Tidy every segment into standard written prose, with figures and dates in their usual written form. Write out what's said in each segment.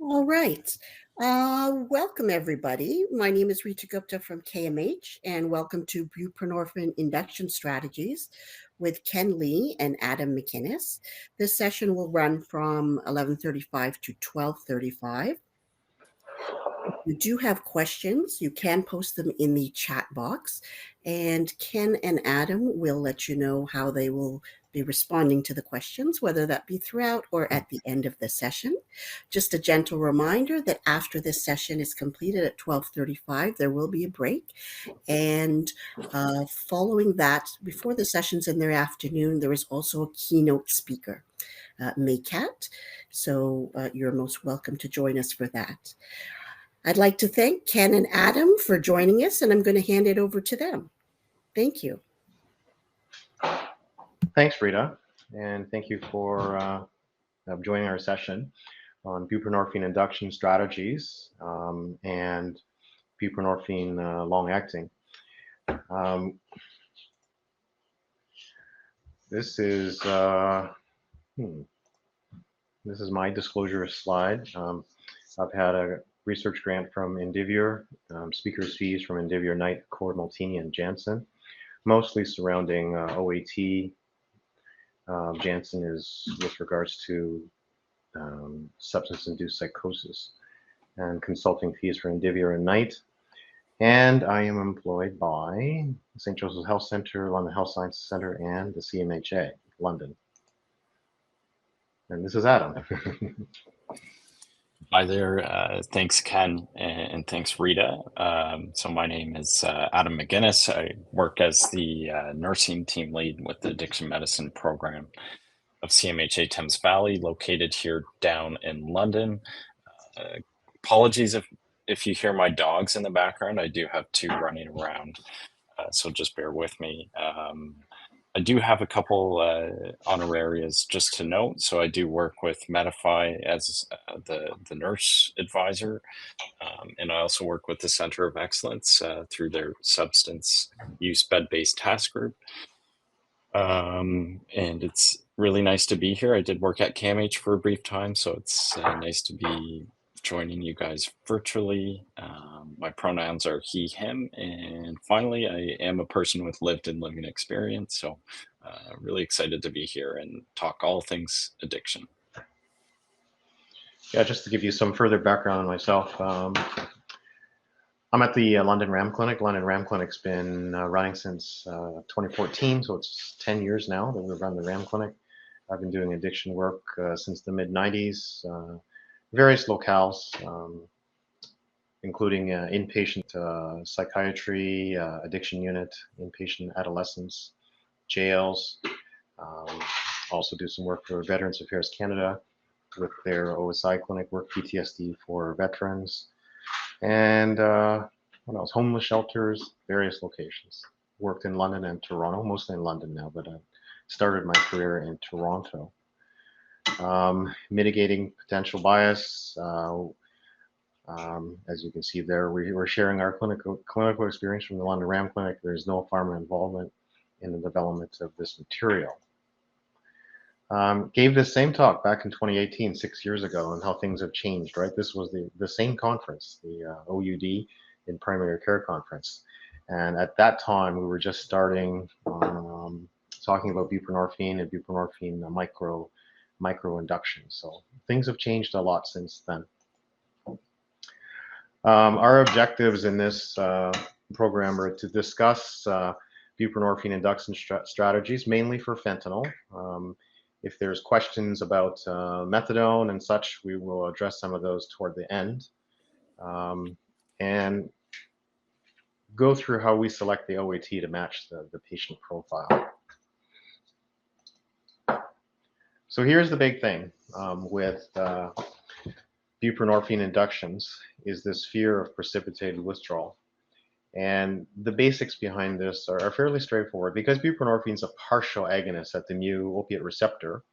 All right. Welcome, everybody. My name is Rita Gupta from CAMH, and welcome to buprenorphine induction strategies with Ken Lee and Adam McInnes. This session will run from 11:35 to 12:35. If you do have questions, you can post them in the chat box, and Ken and Adam will let you know how they will be responding to the questions, whether that be throughout or at the end of the session. Just a gentle reminder that after this session is completed at 12:35, there will be a break. And following that, before the sessions in the afternoon, there is also a keynote speaker, Maycat. So you're most welcome to join us for that. I'd like to thank Ken and Adam for joining us, and I'm going to hand it over to them. Thank you. Thanks, Rita, and thank you for joining our session on buprenorphine induction strategies and buprenorphine long-acting. This is my disclosure slide. I've had a research grant from Indivior, speakers fees from Indivior, Knight, Cord, Maltini, and Janssen, mostly surrounding OAT. Janssen is with regards to substance-induced psychosis, and consulting fees for Indivior and Knight. And I am employed by St. Joseph's Health Centre, London Health Sciences Centre, and the CMHA, London. And this is Adam. Hi there. Thanks, Ken, and thanks, Rita. So my name is Adam McInnes. I work as the nursing team lead with the addiction medicine program of CMHA Thames Valley, located here down in London. Apologies if you hear my dogs in the background. I do have two running around, so just bear with me. I do have a couple honorarias just to note. So I do work with Medify as the nurse advisor, and I also work with the Center of Excellence through their substance use bed-based task group. And it's really nice to be here. I did work at CAMH for a brief time, so it's nice to be joining you guys virtually. My pronouns are he, him, and finally, I am a person with lived and living experience, so really excited to be here and talk all things addiction. Yeah, just to give you some further background on myself, I'm at the London Ram Clinic. London Ram Clinic's been running since 2014, so it's 10 years now that we've run the Ram Clinic. I've been doing addiction work since the mid-90s, various locales, including inpatient psychiatry, addiction unit, inpatient adolescents, jails. Also do some work for Veterans Affairs Canada with their OSI clinic work, PTSD for veterans. And what else? Homeless shelters, various locations. Worked in London and Toronto, mostly in London now, but I started my career in Toronto. Mitigating potential bias. As you can see there, we're sharing our clinical experience from the London Ram Clinic. There's no pharma involvement in the development of this material. Gave this same talk back in 2018, 6 years ago, and how things have changed, right? This was the same conference, the OUD in Primary Care Conference. And at that time, we were just starting talking about buprenorphine and buprenorphine micro induction. So things have changed a lot since then. Our objectives in this program are to discuss buprenorphine induction strategies, mainly for fentanyl. If there's questions about methadone and such, we will address some of those toward the end. And go through how we select the OAT to match the patient profile. So here's the big thing with buprenorphine inductions is this fear of precipitated withdrawal. And the basics behind this are fairly straightforward. Because buprenorphine is a partial agonist at the mu opiate receptor,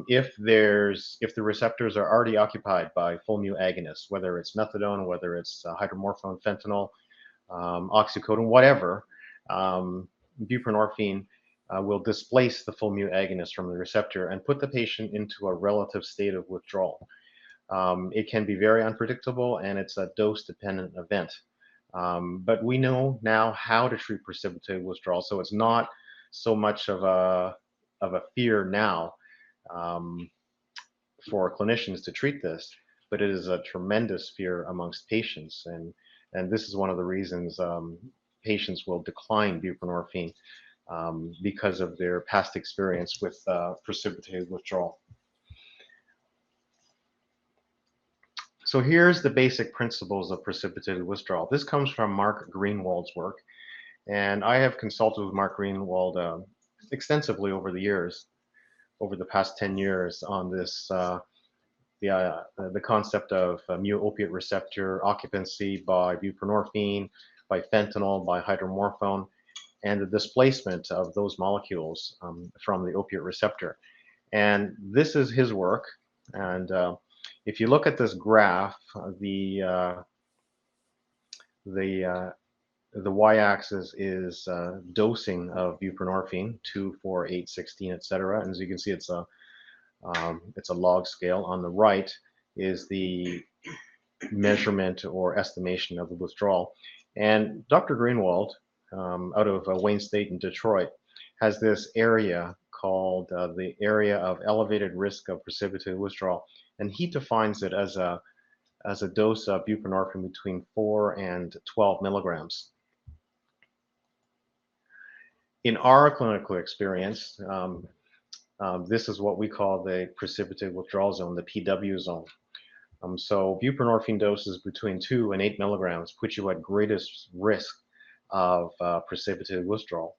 if the receptors are already occupied by full mu agonists, whether it's methadone, whether it's hydromorphone, fentanyl, oxycodone, whatever, buprenorphine will displace the full mu agonist from the receptor and put the patient into a relative state of withdrawal. It can be very unpredictable, and it's a dose-dependent event. But we know now how to treat precipitated withdrawal, so it's not so much of a fear now for clinicians to treat this, but it is a tremendous fear amongst patients, and this is one of the reasons patients will decline buprenorphine because of their past experience with precipitated withdrawal. So here's the basic principles of precipitated withdrawal. This comes from Mark Greenwald's work, and I have consulted with Mark Greenwald extensively over the years, over the past 10 years on this, the concept of mu-opiate receptor occupancy by buprenorphine, by fentanyl, by hydromorphone, and the displacement of those molecules from the opiate receptor. And this is his work, and if you look at this graph, the y-axis is dosing of buprenorphine, 2, 4, 8, 16, etc. And as you can see, it's a log scale. On the right is the measurement or estimation of the withdrawal. And Dr. Greenwald, out of Wayne State in Detroit, has this area called the area of elevated risk of precipitated withdrawal. And he defines it as a dose of buprenorphine between 4 and 12 milligrams. In our clinical experience, this is what we call the precipitated withdrawal zone, the PW zone. So buprenorphine doses between 2 and 8 milligrams put you at greatest risk of precipitated withdrawal.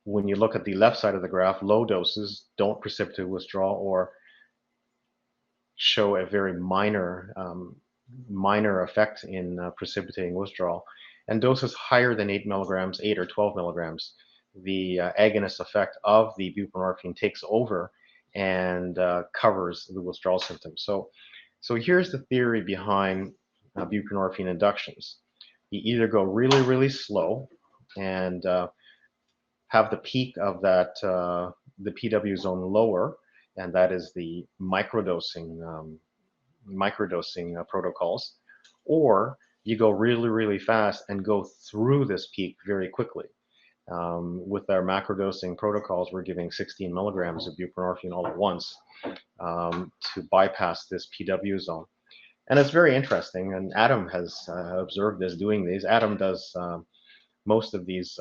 When you look at the left side of the graph, low doses don't precipitate withdrawal or show a very minor effect in precipitating withdrawal. And doses higher than 8 milligrams, 8 or 12 milligrams, the agonist effect of the buprenorphine takes over and covers the withdrawal symptoms. So here's the theory behind buprenorphine inductions. You either go really, really slow and have the peak of that, the PW zone lower, and that is the microdosing protocols, or you go really, really fast and go through this peak very quickly. With our macrodosing protocols, we're giving 16 milligrams of buprenorphine all at once to bypass this PW zone. And it's very interesting, and Adam has observed this doing these. Adam does most of these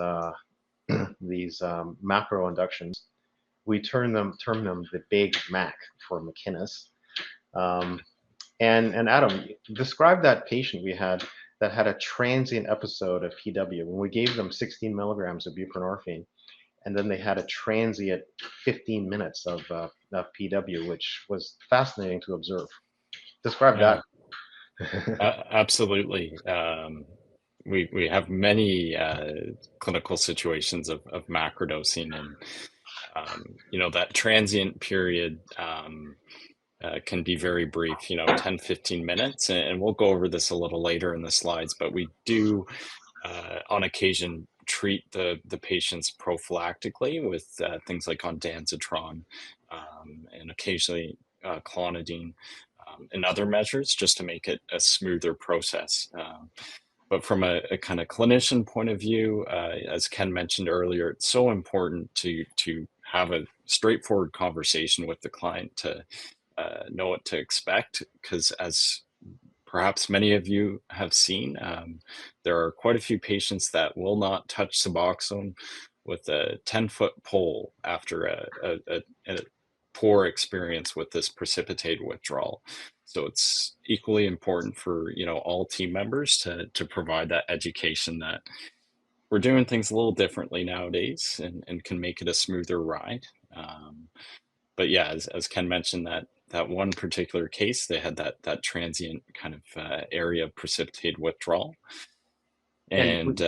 macro inductions. We term them the Big Mac for McInnes. And Adam, describe that patient we had that had a transient episode of PW when we gave them 16 milligrams of buprenorphine, and then they had a transient 15 minutes of PW, which was fascinating to observe. Describe that. Absolutely. We have many clinical situations of macrodosing, and that transient period can be very brief, 10, 15 minutes. And we'll go over this a little later in the slides, but we do on occasion treat the patients prophylactically with things like ondansetron and occasionally clonidine and other measures just to make it a smoother process. But from a kind of clinician point of view, as Ken mentioned earlier, it's so important to have a straightforward conversation with the client to know what to expect, because as perhaps many of you have seen, there are quite a few patients that will not touch Suboxone with a 10-foot pole after a poor experience with this precipitated withdrawal. So it's equally important for all team members to provide that education that we're doing things a little differently nowadays and can make it a smoother ride. But yeah, as Ken mentioned, that one particular case, they had that transient kind of area of precipitated withdrawal. And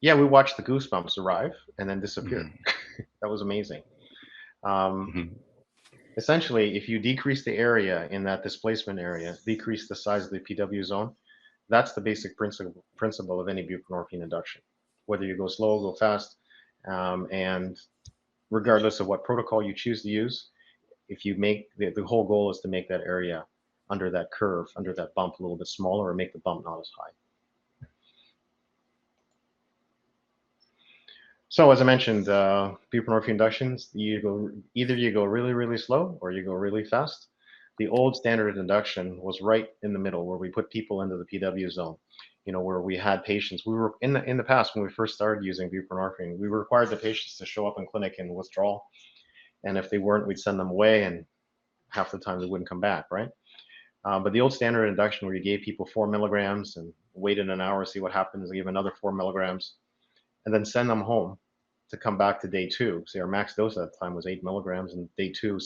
yeah, we watched the goosebumps arrive and then disappear. Mm-hmm. That was amazing. Essentially, if you decrease the area in that displacement area, decrease the size of the PW zone, that's the basic principle of any buprenorphine induction. Whether you go slow, go fast, and regardless of what protocol you choose to use, if you make the whole goal is to make that area under that curve, under that bump, a little bit smaller, or make the bump not as high. So as I mentioned, buprenorphine inductions, either you go really, really slow or you go really fast. The old standard induction was right in the middle, where we put people into the PW zone, where we had patients. We were in the past, when we first started using buprenorphine, we required the patients to show up in clinic in withdrawal, and if they weren't, we'd send them away, and half the time they wouldn't come back, right? But the old standard induction, where you gave people 4 milligrams and waited an hour, see what happens, give another 4 milligrams, and then send them home to come back to day 2. See, our max dose at that time was 8 milligrams, and day 2,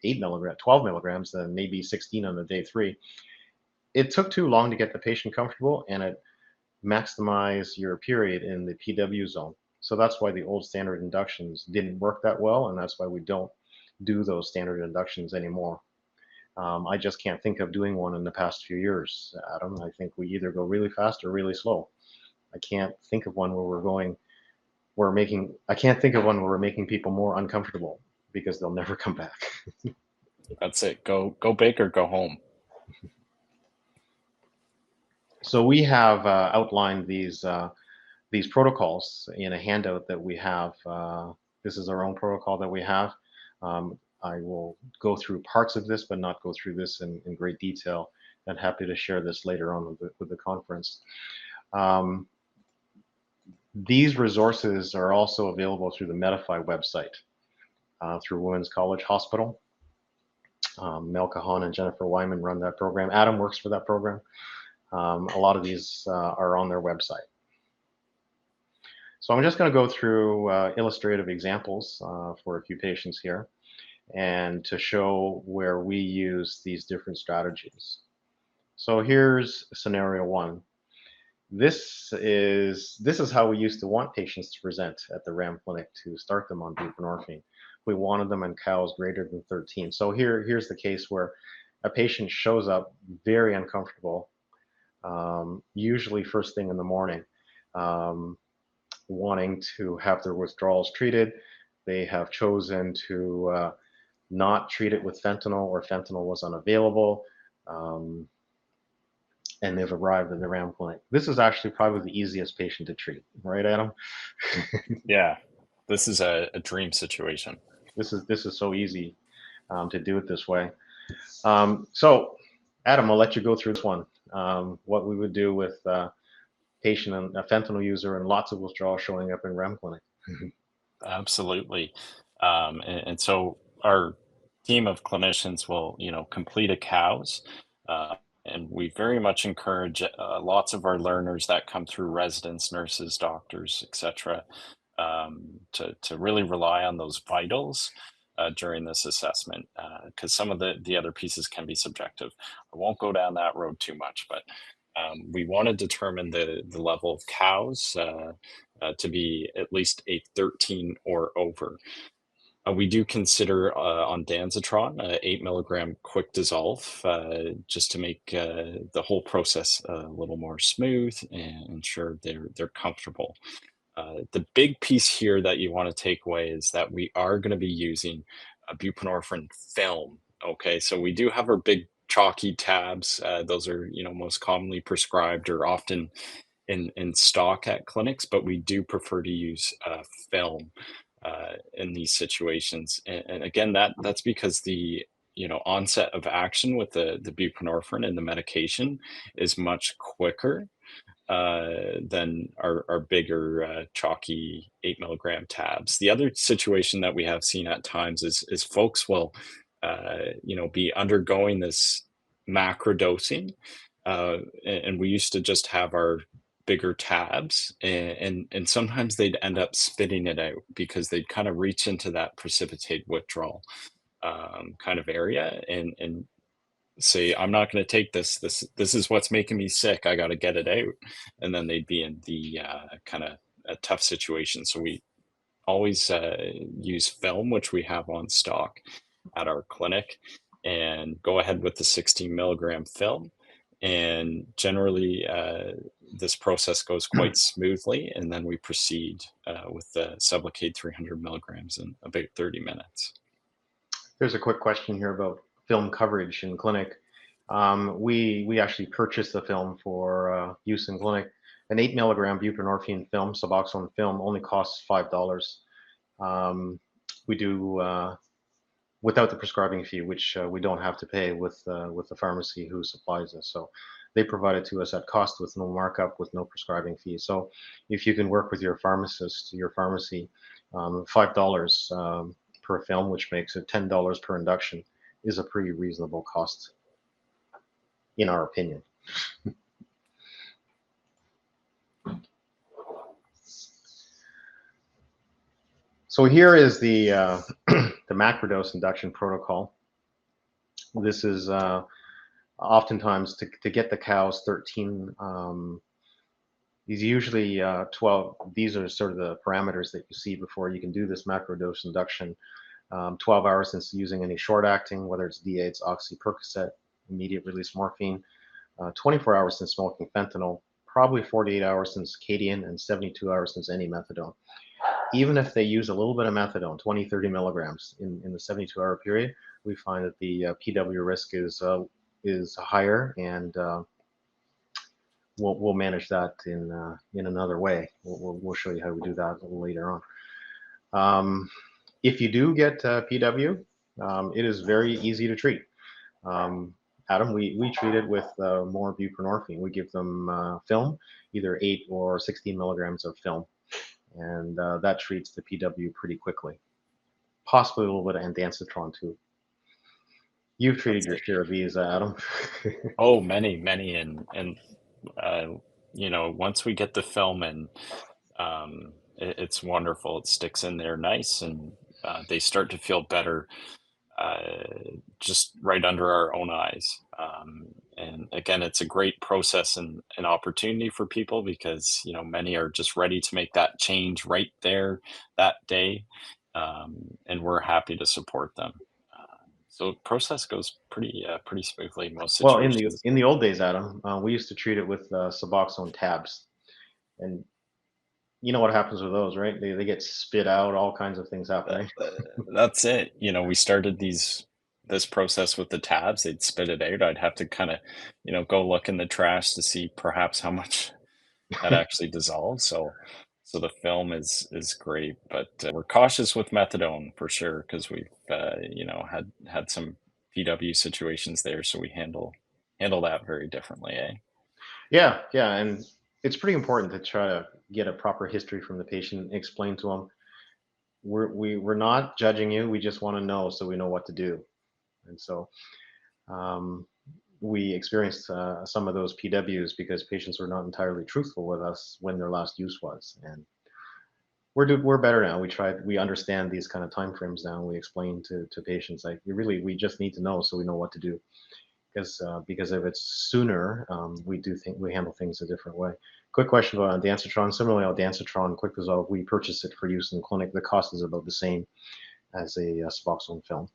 8 milligrams, 12 milligrams, then maybe 16 on the day 3. It took too long to get the patient comfortable, and it maximized your period in the PW zone. So that's why the old standard inductions didn't work that well, and that's why we don't do those standard inductions anymore. I just can't think of doing one in the past few years, Adam. I think we either go really fast or really slow. I can't think of one where I can't think of one where we're making people more uncomfortable, because they'll never come back. That's it. Go big or go home. So we have outlined these protocols in a handout that we have. This is our own protocol that we have. I will go through parts of this, but not go through this in great detail. I'm happy to share this later on with the conference. These resources are also available through the Medify website, through Women's College Hospital. Mel Kahan and Jennifer Wyman run that program. Adam works for that program. A lot of these are on their website. So I'm just going to go through illustrative examples for a few patients here, and to show where we use these different strategies. So here's scenario 1. This is how we used to want patients to present at the RAM clinic to start them on buprenorphine. We wanted them in cows greater than 13. So here's the case where a patient shows up very uncomfortable, usually first thing in the morning, wanting to have their withdrawals treated. They have chosen to not treat it with fentanyl, or fentanyl was unavailable, and they've arrived at the RAM clinic. This is actually probably the easiest patient to treat, right, Adam? Yeah, this is a dream situation. This is so easy to do it this way. So, Adam, I'll let you go through this one. What we would do with a patient, and a fentanyl user, and lots of withdrawal showing up in RAM clinic. Absolutely. And so our team of clinicians will, complete a cows. And we very much encourage lots of our learners that come through, residents, nurses, doctors, etc., to really rely on those vitals during this assessment, because some of the other pieces can be subjective. I won't go down that road too much, but we want to determine the level of cows to be at least a 13 or over. We do consider on Danzatron 8 milligram quick dissolve, just to make the whole process a little more smooth and ensure they're comfortable. The big piece here that you want to take away is that we are going to be using a buprenorphine film. Okay, so we do have our big chalky tabs. Those are most commonly prescribed or often in stock at clinics, but we do prefer to use film in these situations. And again, that's because the onset of action with the buprenorphine and the medication is much quicker than our bigger chalky 8 milligram tabs. The other situation that we have seen at times is folks will be undergoing this macro dosing, and we used to just have our bigger tabs, and sometimes they'd end up spitting it out because they'd kind of reach into that precipitate withdrawal kind of area and say, I'm not going to take this is what's making me sick, I got to get it out, and then they'd be in the kind of a tough situation. So we always use film, which we have on stock at our clinic, and go ahead with the 16 milligram film. And generally, this process goes quite smoothly, and then we proceed with the Sublocade 300 milligrams in about 30 minutes. There's a quick question here about film coverage in clinic. We actually purchased the film for use in clinic. An 8 milligram buprenorphine film, Suboxone film, only costs $5. We do without the prescribing fee, which we don't have to pay with the pharmacy who supplies us. So they provide it to us at cost with no markup, with no prescribing fee. So if you can work with your pharmacist, your pharmacy, $5 per film, which makes it $10 per induction, is a pretty reasonable cost, in our opinion. So here is the the macrodose induction protocol. This is oftentimes to get the cows 13. These usually 12. These are sort of the parameters that you see before you can do this macrodose induction. 12 hours since using any short-acting, whether it's D8s, Oxy, Percocet, immediate release morphine. 24 hours since smoking fentanyl. Probably 48 hours since Cadian, and 72 hours since any methadone. Even if they use a little bit of methadone, 20, 30 milligrams in the 72-hour period, we find that the PW risk is higher, and we'll manage that in another way. We'll show you how we do that a little later on. If you do get PW, it is very easy to treat. Adam, we treat it with more buprenorphine. We give them film, either 8 or 16 milligrams of film, and that treats the PW pretty quickly. Possibly a little bit of ondansetron too. You've treated your share of these, Adam. Oh, many, and you know, once we get the film in, it's wonderful. It sticks in there nice, and they start to feel better just right under our own eyes. And again, it's a great process and an opportunity for people because, you know, many are just ready to make that change right there that day. And we're happy to support them. So the process goes pretty smoothly in most Well, situations. in the old days, Adam, we used to treat it with Suboxone tabs, and you know what happens with those, right? They get spit out, all kinds of things happen. That's it. You know, we started this process with the tabs. They'd spit it out. I'd have to kind of, you know, go look in the trash to see perhaps how much that actually dissolves. So the film is great, but we're cautious with methadone for sure because we've you know had some PW situations there, so we handle that very differently, eh? Yeah, and it's pretty important to try to get a proper history from the patient, explain to them we're not judging you, we just want to know so we know what to do. And so we experienced some of those PWs because patients were not entirely truthful with us when their last use was, and we're better now. We understand these kind of timeframes now. We explain to patients like we just need to know so we know what to do. Because if it's sooner, we handle things a different way. Quick question about ondansetron. Similarly, ondansetron quick dissolve, we purchase it for use in clinic. The cost is about the same as a Suboxone film.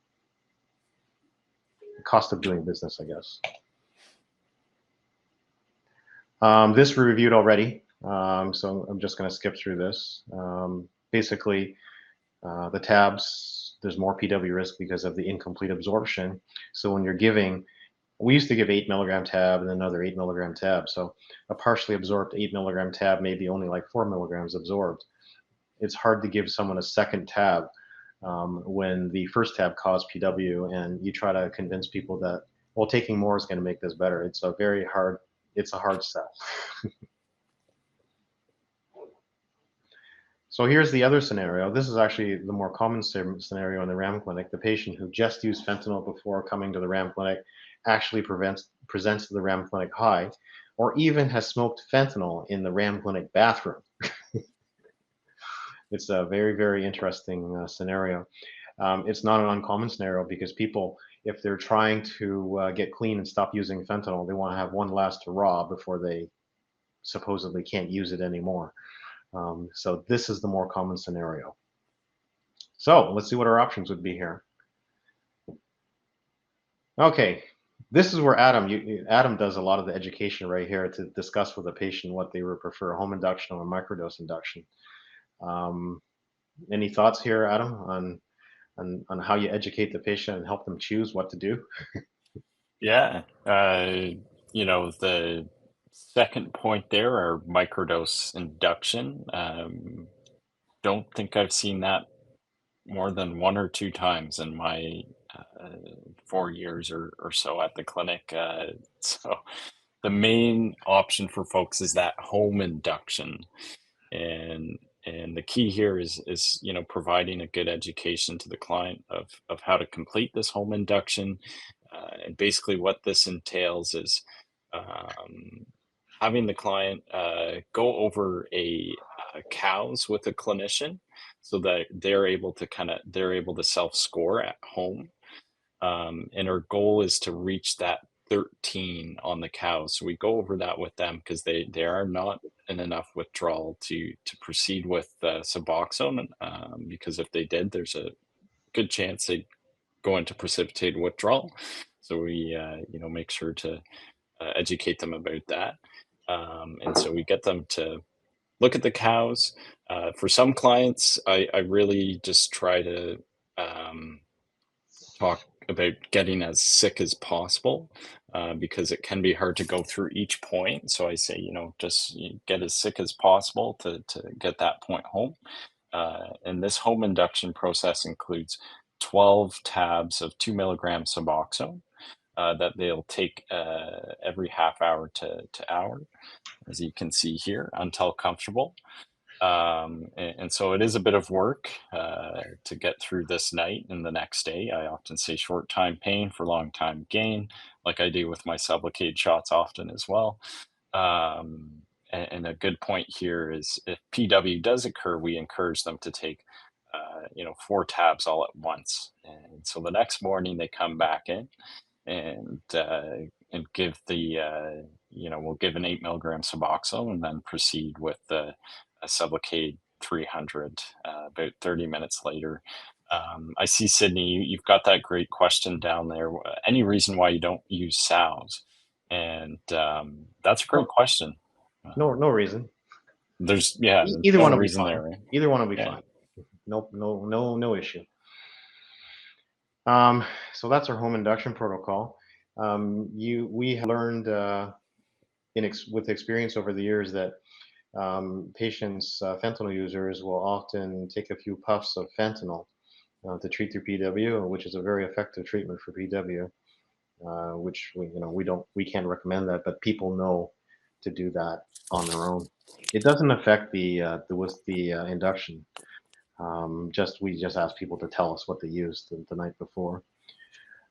The cost of doing business, I guess. This we reviewed already, so I'm just going to skip through this. Basically, the tabs, there's more PW risk because of the incomplete absorption. So when you're giving, we used to give 8 milligram tab and another 8 milligram tab. So a partially absorbed 8 milligram tab may be only like 4 milligrams absorbed. It's hard to give someone a second tab when the first tab caused PW, and you try to convince people that, well, taking more is going to make this better. It's a hard sell. So here's the other scenario. This is actually the more common scenario in the RAM clinic. The patient who just used fentanyl before coming to the RAM clinic actually presents to the RAM clinic high, or even has smoked fentanyl in the RAM clinic bathroom. It's a very, very interesting scenario. It's not an uncommon scenario because people, if they're trying to get clean and stop using fentanyl, they want to have one last hurrah before they supposedly can't use it anymore. So this is the more common scenario. So let's see what our options would be here. Okay, this is where Adam does a lot of the education right here to discuss with the patient what they would prefer, home induction or microdose induction. Any thoughts here, Adam, on on how you educate the patient and help them choose what to do? Yeah. The second point there are microdose induction. Don't think I've seen that more than one or two times in my 4 years or so at the clinic. So the main option for folks is that home induction, and the key here is providing a good education to the client of how to complete this home induction, and basically what this entails is um, having the client go over cows with a clinician so that they're able to self score at home, and our goal is to reach that 13 on the cows. So we go over that with them because they are not in enough withdrawal to proceed with Suboxone. Because if they did, there's a good chance they go into precipitated withdrawal. So we make sure to educate them about that. And so we get them to look at the cows. For some clients, I really just try to um, talk about getting as sick as possible, because it can be hard to go through each point. So I say, just get as sick as possible to get that point home. And this home induction process includes 12 tabs of 2 milligrams Suboxone that they'll take every half hour to hour, as you can see here, until comfortable. And so it is a bit of work to get through this night and the next day. I often say short time pain for long time gain, like I do with my Sublocade shots often as well. And a good point here is if PW does occur, we encourage them to take 4 tabs all at once. And so the next morning they come back in and give we'll give an 8 milligram Suboxone and then proceed with a Sublocade 300 about 30 minutes later. I see, Sydney, you've got that great question down there. Any reason why you don't use SOWs? And that's a great No, question. no reason. There's Either no one will be reason fine. there, right? Either one will be Yeah. fine. No issue. So that's our home induction protocol. We have learned with experience over the years that patients, fentanyl users, will often take a few puffs of fentanyl to treat their PW, which is a very effective treatment for PW. Which we can't recommend that, but people know to do that on their own. It doesn't affect the induction. We just ask people to tell us what they used the night before.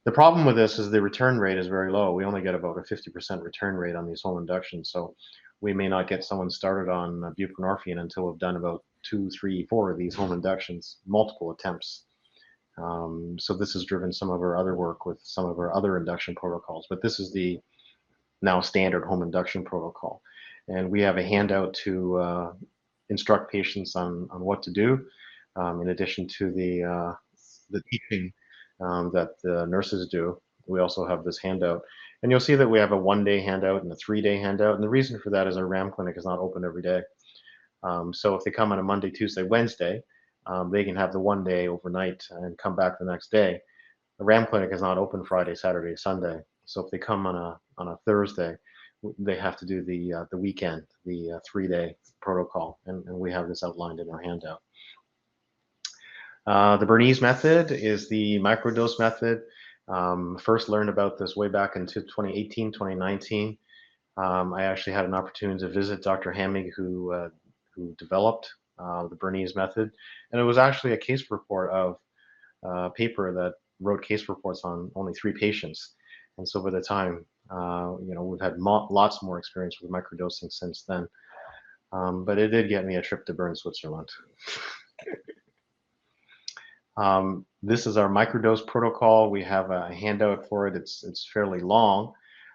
The problem with this is the return rate is very low. We only get about a 50% return rate on these home inductions. So we may not get someone started on buprenorphine until we've done about 2, 3, 4 of these home inductions, multiple attempts. So this has driven some of our other work with some of our other induction protocols, but this is the now standard home induction protocol. And we have a handout to instruct patients on what to do, in addition to the teaching that the nurses do. We also have this handout. And you'll see that we have a 1-day handout and a 3-day handout. And the reason for that is our RAM clinic is not open every day. So if they come on a Monday, Tuesday, Wednesday, they can have the 1 day overnight and come back the next day. The RAM clinic is not open Friday, Saturday, Sunday. So if they come on a Thursday, they have to do the weekend, the 3-day protocol, and we have this outlined in our handout. The Bernese method is the microdose method. First learned about this way back into 2018, 2019. I actually had an opportunity to visit Dr. Hammig, who developed the Bernese method, and it was actually a case report of a paper that wrote case reports on only 3 patients. And so by the time, we've had lots more experience with microdosing since then. But it did get me a trip to Bern, Switzerland. This is our microdose protocol. We have a handout for it. It's fairly long,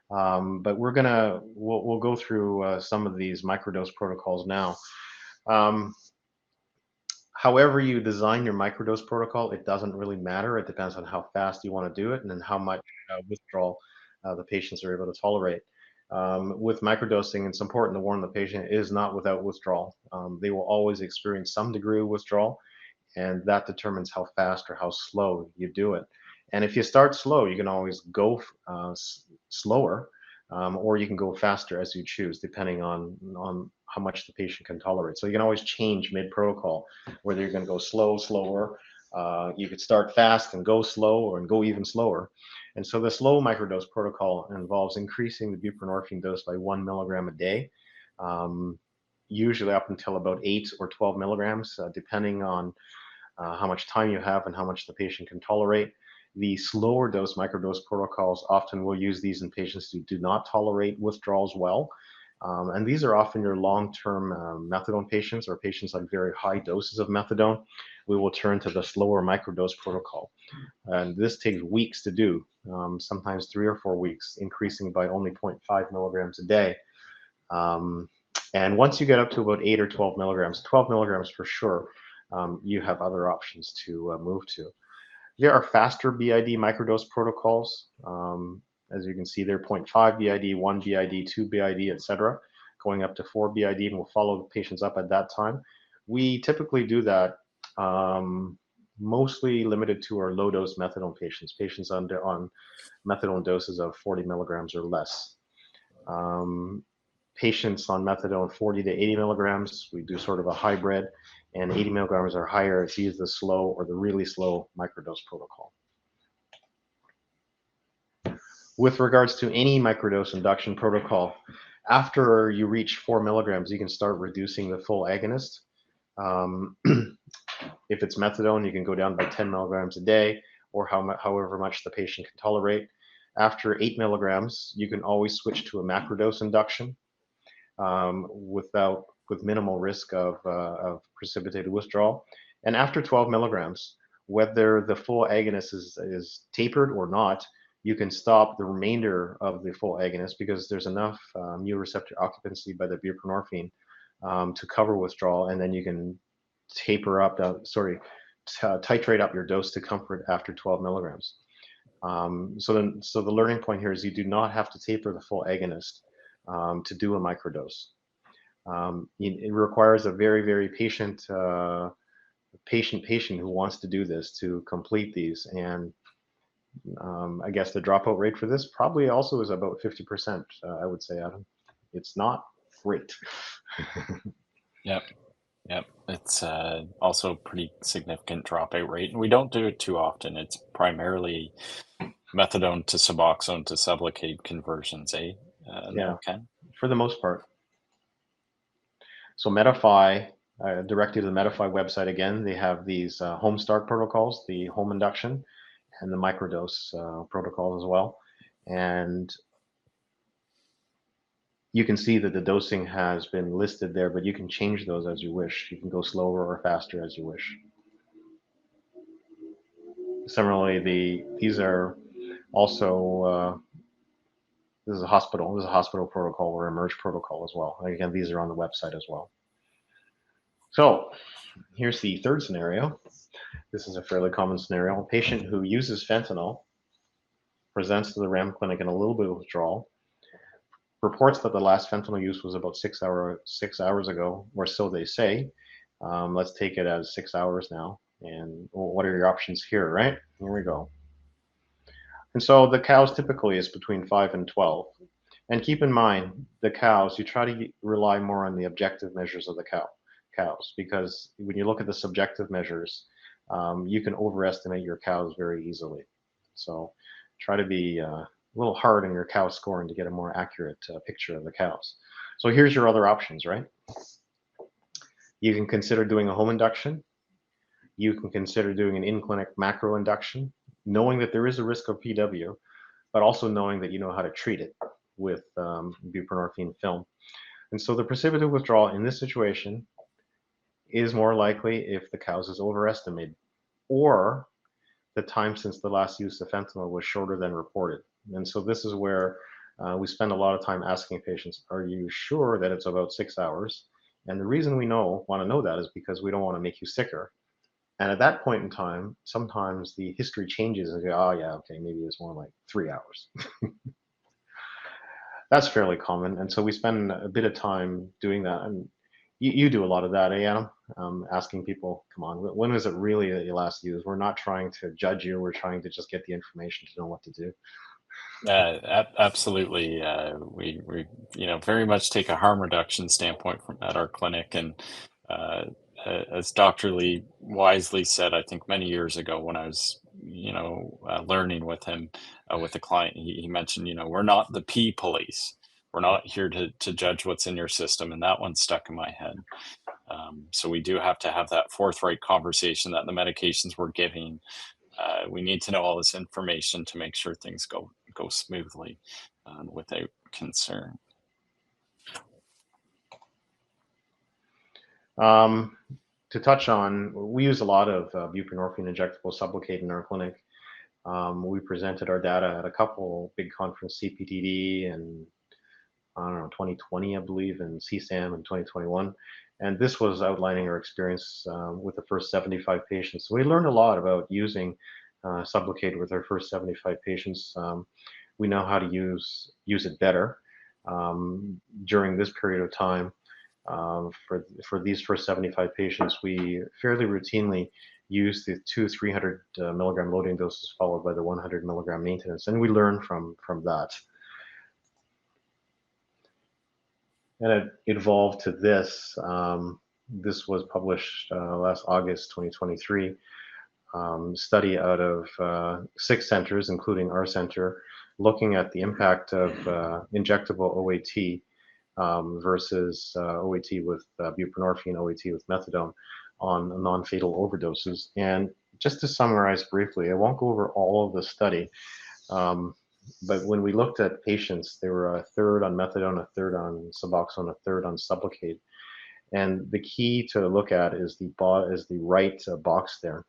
but we'll go through some of these microdose protocols now. However you design your microdose protocol, it doesn't really matter. It depends on how fast you want to do it and then how much withdrawal the patients are able to tolerate. With microdosing, it's important to warn the patient it is not without withdrawal. They will always experience some degree of withdrawal. and that determines how fast or how slow you do it. And if you start slow, you can always go slower, or you can go faster as you choose, depending on how much the patient can tolerate. So you can always change mid-protocol, whether you're going to go slow, slower. You could start fast and go slow, or and go even slower. And so the slow microdose protocol involves increasing the buprenorphine dose by 1 milligram a day, usually up until about 8 or 12 milligrams, depending on how much time you have and how much the patient can tolerate. The slower dose microdose protocols often will use these in patients who do not tolerate withdrawals well. And these are often your long-term methadone patients, or patients on very high doses of methadone. We will turn to the slower microdose protocol. And this takes weeks to do, sometimes 3 or 4 weeks, increasing by only 0.5 milligrams a day. And once you get up to about 8 or 12 milligrams for sure, you have other options to move to. There are faster BID microdose protocols. As you can see, they're 0.5 BID, 1 BID, 2 BID, etc., going up to 4 BID, and we'll follow the patients up at that time. We typically do that mostly limited to our low-dose methadone patients on methadone doses of 40 milligrams or less. Patients on methadone 40 to 80 milligrams, we do sort of a hybrid, and 80 milligrams or higher, it's either the slow or the really slow microdose protocol. With regards to any microdose induction protocol, after you reach 4 milligrams, you can start reducing the full agonist. If it's methadone, you can go down by 10 milligrams a day, or however much the patient can tolerate. After 8 milligrams, you can always switch to a macrodose induction with minimal risk of precipitated withdrawal. And after 12 milligrams, whether the full agonist is tapered or not, you can stop the remainder of the full agonist, because there's enough mu receptor occupancy by the buprenorphine to cover withdrawal, and then you can taper up, titrate up your dose to comfort after 12 milligrams. So the learning point here is you do not have to taper the full agonist to do a microdose. It requires a very, very patient who wants to do this, to complete these. And I guess the dropout rate for this probably also is about 50%, I would say, Adam. It's not great. Yep. It's also a pretty significant dropout rate. And we don't do it too often. It's primarily methadone to Suboxone to Sublocade conversions, eh? Yeah, Ken? for the most part. So Medify, direct you to the Medify website again. They have these home start protocols, the home induction, and the microdose protocols as well. And you can see that the dosing has been listed there, but you can change those as you wish. You can go slower or faster as you wish. Similarly, these are also, this is a hospital protocol, or emerge protocol as well. And again, these are on the website as well. So here's the third scenario. This is a fairly common scenario. A patient who uses fentanyl presents to the RAM clinic in a little bit of withdrawal, reports that the last fentanyl use was about 6 hours ago, or so they say. Let's take it as 6 hours now. And what are your options here, right? Here we go. And so the cows typically is between 5 and 12. And keep in mind, the cows, you try to rely more on the objective measures of the cows, because when you look at the subjective measures, you can overestimate your cows very easily. So try to be a little hard on your cow scoring to get a more accurate picture of the cows. So here's your other options, right? You can consider doing a home induction. You can consider doing an in-clinic macro induction, knowing that there is a risk of PW, but also knowing that you know how to treat it with buprenorphine film. And so the precipitated withdrawal in this situation is more likely if the cows is overestimated, or the time since the last use of fentanyl was shorter than reported. And so this is where we spend a lot of time asking patients, are you sure that it's about 6 hours? And the reason we want to know that is because we don't want to make you sicker. And at that point in time, sometimes the history changes and go, oh yeah, okay, maybe it's more like 3 hours. That's fairly common. And so we spend a bit of time doing that. And you do a lot of that, eh, Adam? asking people, come on, when was it really that you last used? We're not trying to judge you. We're trying to just get the information to know what to do. Absolutely. We very much take a harm reduction standpoint at our clinic, and uh, as Dr. Lee wisely said, I think many years ago when I was learning with him with a client, he mentioned, we're not the P police. We're not here to judge what's in your system, and that one stuck in my head. So we do have to have that forthright conversation that the medications we're giving, we need to know all this information to make sure things go smoothly without concern. To touch on, we use a lot of buprenorphine injectable Sublocade in our clinic. We presented our data at a couple big conference, CPTD and I don't know, 2020, I believe, and CSAM in 2021. And this was outlining our experience with the first 75 patients. So we learned a lot about using Sublocade with our first 75 patients. We know how to use it better during this period of time. For these first 75 patients, we fairly routinely use the 300 milligram loading doses followed by the 100 milligram maintenance, and we learn from that. And it evolved to this. This was published last August 2023. Study out of 6 centers, including our center, looking at the impact of injectable OAT versus OAT with buprenorphine, OAT with methadone on non-fatal overdoses. And just to summarize briefly, I won't go over all of the study, but when we looked at patients, they were a third on methadone, a third on Suboxone, a third on Sublocade. And the key to look at is the right box there.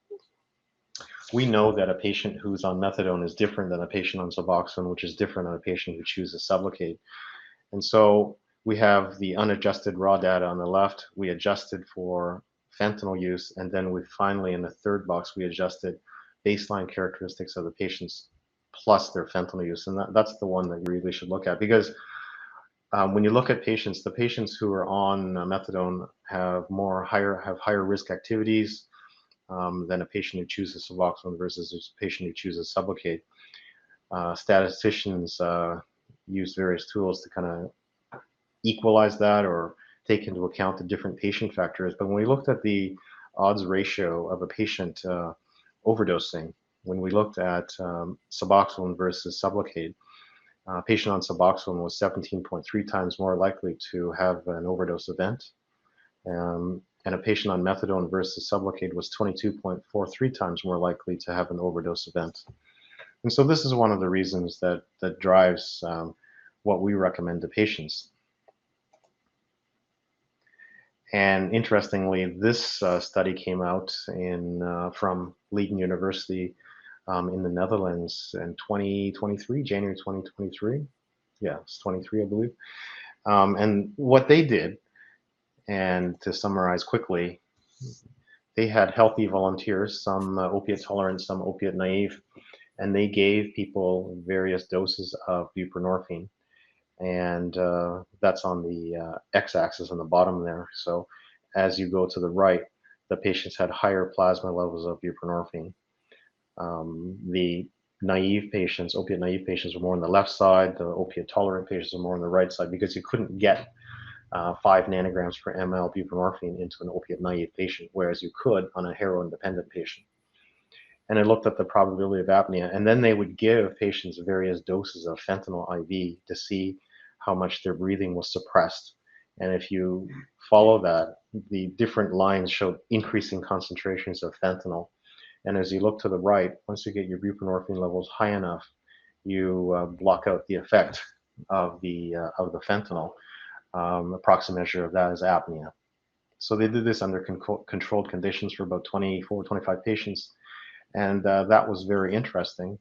We know that a patient who's on methadone is different than a patient on Suboxone, which is different than a patient who chooses Sublocade. And so we have the unadjusted raw data on the left. We adjusted for fentanyl use, and then we finally, in the third box, we adjusted baseline characteristics of the patients plus their fentanyl use, and that's the one that you really should look at, because when you look at patients, the patients who are on methadone have higher risk activities than a patient who chooses Suboxone versus a patient who chooses Sublocade. Statisticians use various tools to kind of equalize that or take into account the different patient factors. But when we looked at the odds ratio of a patient overdosing, when we looked at Suboxone versus Sublocade, a patient on Suboxone was 17.3 times more likely to have an overdose event. And a patient on methadone versus Sublocade was 22.43 times more likely to have an overdose event. And so this is one of the reasons that drives what we recommend to patients. And interestingly, this study came out from Leiden University in the Netherlands in 2023, January 2023. Yeah, it's 23, I believe. And what they did, and to summarize quickly, they had healthy volunteers, some opiate tolerant, some opiate naive, and they gave people various doses of buprenorphine. And that's on the x-axis on the bottom there. So as you go to the right, the patients had higher plasma levels of buprenorphine. The naive patients, opiate naive patients, were more on the left side. The opiate tolerant patients were more on the right side, because you couldn't get 5 nanograms per ml buprenorphine into an opiate naive patient, whereas you could on a heroin dependent patient. And I looked at the probability of apnea, and then they would give patients various doses of fentanyl IV to see how much their breathing was suppressed. And if you follow that, the different lines showed increasing concentrations of fentanyl. And as you look to the right, once you get your buprenorphine levels high enough, you block out the effect of the fentanyl. A proxy measure of that is apnea. So they did this under controlled conditions for about 24, 25 patients. And that was very interesting,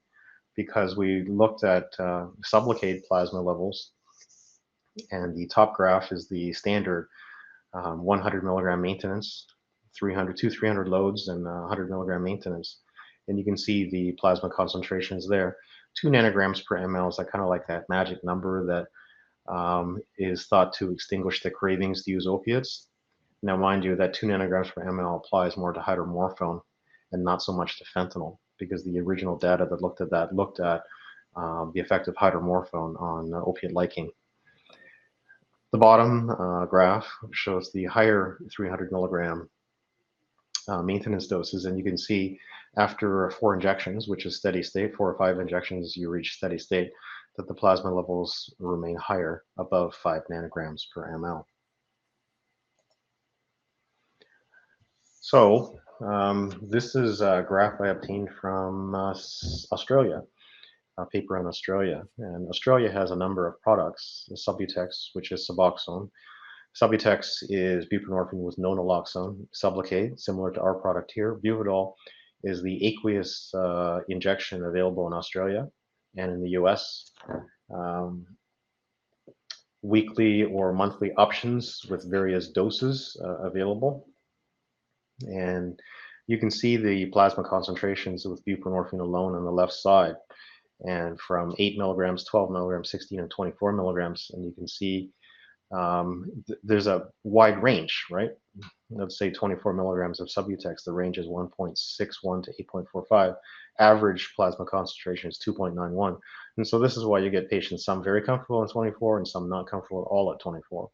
because we looked at Sublocade plasma levels, and the top graph is the standard 100 milligram maintenance, 300 loads, and 100 milligram maintenance. And you can see the plasma concentrations there. 2 nanograms per ml is kind of like that magic number that is thought to extinguish the cravings to use opiates. Now, mind you, that 2 nanograms per ml applies more to hydromorphone and not so much to fentanyl, because the original data that looked at that looked at the effect of hydromorphone on opiate liking. The bottom graph shows the higher 300 milligram maintenance doses, and you can see after 4 injections, which is steady state, 4 or 5 injections, you reach steady state, that the plasma levels remain higher, above 5 nanograms per ml. So this is a graph I obtained from Australia, a paper in Australia. And Australia has a number of products, Subutex, which is Suboxone. Subutex is buprenorphine with no naloxone. Sublocade, similar to our product here. Buvidol is the aqueous injection available in Australia and in the US. Weekly or monthly options with various doses available. And you can see the plasma concentrations with buprenorphine alone on the left side, and from 8 milligrams, 12 milligrams, 16 and 24 milligrams. And you can see there's a wide range, right? Let's say 24 milligrams of Subutex, the range is 1.61 to 8.45. Average plasma concentration is 2.91. And so this is why you get patients, some very comfortable in 24 and some not comfortable at all at 24.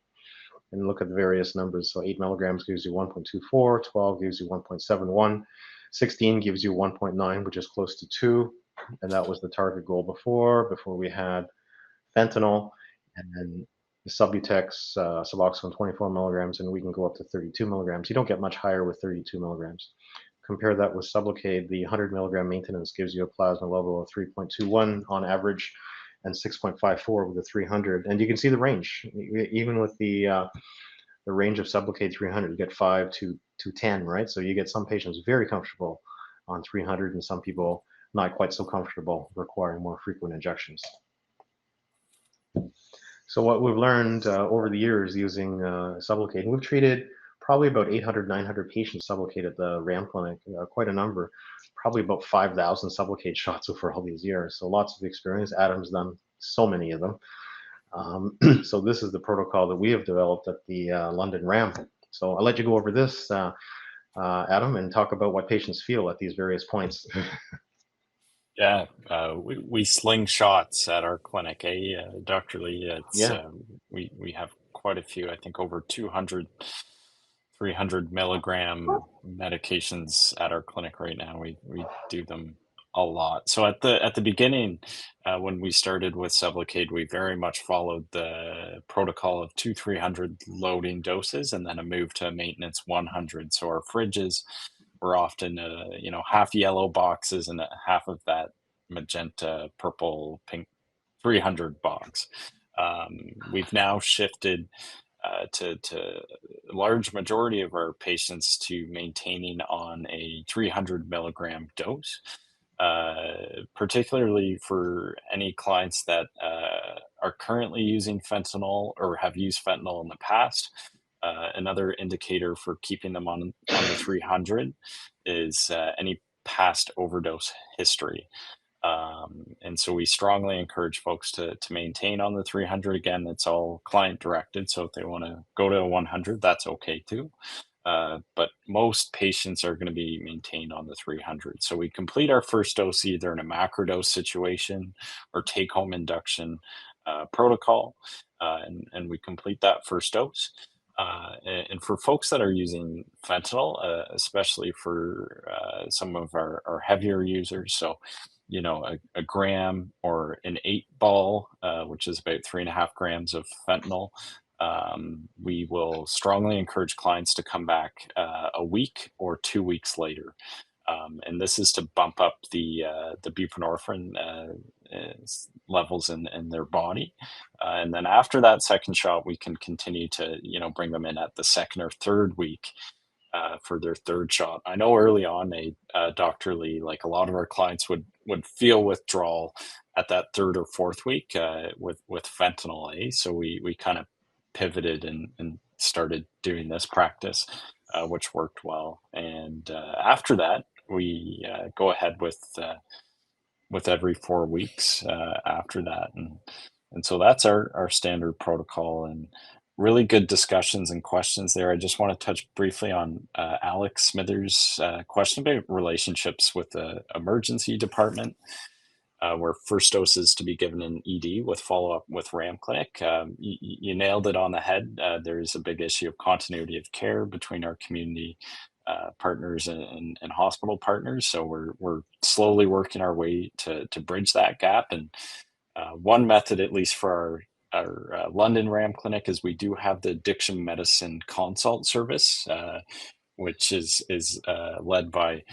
And look at the various numbers. So 8 milligrams gives you 1.24, 12 gives you 1.71, 16 gives you 1.9, which is close to 2. And that was the target goal before we had fentanyl. And then the Subutex, Suboxone 24 milligrams, and we can go up to 32 milligrams. You don't get much higher with 32 milligrams. Compare that with Sublocade, the 100 milligram maintenance gives you a plasma level of 3.21 on average, and 6.54 with the 300. And you can see the range, even with the range of Sublocade 300, you get 5 to 10, right? So you get some patients very comfortable on 300 and some people not quite so comfortable, requiring more frequent injections. So what we've learned over the years using Sublocade, and we've treated probably about 800, 900 patients Sublocade at the RAM clinic, quite a number, probably about 5,000 Sublocade shots over all these years. So lots of experience. Adam's done so many of them. So this is the protocol that we have developed at the London RAM. So I'll let you go over this, Adam, and talk about what patients feel at these various points. Yeah, we sling shots at our clinic, Dr. Lee? It's Yeah. we have quite a few, I think over 200, 300 milligram medications at our clinic right now. We do them a lot. So at the beginning, when we started with Sublocade, we very much followed the protocol of 200-300 loading doses, and then a move to maintenance 100. So our fridges were often half yellow boxes and half of that magenta, purple, pink 300 box. We've now shifted to a large majority of our patients to maintaining on a 300 milligram dose, particularly for any clients that are currently using fentanyl or have used fentanyl in the past. Another indicator for keeping them on the 300 is any past overdose history. And so we strongly encourage folks to maintain on the 300. Again, it's all client directed. So if they want to go to a 100, that's okay too. But most patients are going to be maintained on the 300. So we complete our first dose either in a macrodose situation or take home induction protocol, and we complete that first dose. And for folks that are using fentanyl, especially for some of our heavier users, so a gram or an 8-ball, which is about 3.5 grams of fentanyl, we will strongly encourage clients to come back a week or 2 weeks later. And this is to bump up the buprenorphine levels in their body. And then after that second shot, we can continue to, bring them in at the second or third week for their third shot. I know early on, Dr. Lee, like a lot of our clients would feel withdrawal at that third or fourth week with fentanyl. So we kind of pivoted and started doing this practice, which worked well. And after that, we go ahead with every 4 weeks after that, and so that's our standard protocol. And really good discussions and questions there. I just want to touch briefly on Alex Smithers' question about relationships with the emergency department, where first dose is to be given in ED with follow-up with RAM Clinic. You nailed it on the head. There's a big issue of continuity of care between our community partners and hospital partners. So we're slowly working our way to bridge that gap. And one method, at least for our London RAM Clinic, is we do have the addiction medicine consult service, which is led by